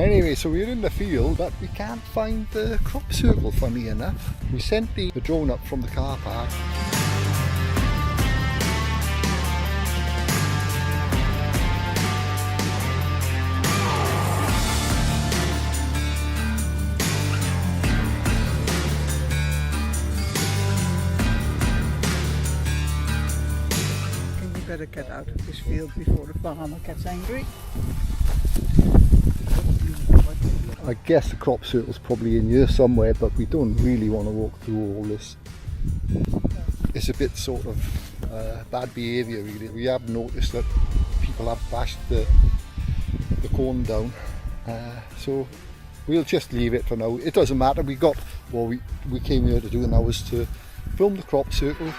Anyway, so we're in the field, but we can't find the crop circle, funny enough. We sent the drone up from the car park. Better get out of this field before the farmer gets angry. I guess the crop circle's probably in here somewhere, but we don't really want to walk through all this. It's a bit sort of bad behaviour really. We have noticed that people have bashed the corn down, so we'll just leave it for now. It doesn't matter, we got what we came here to do, and that was to film the crop circle.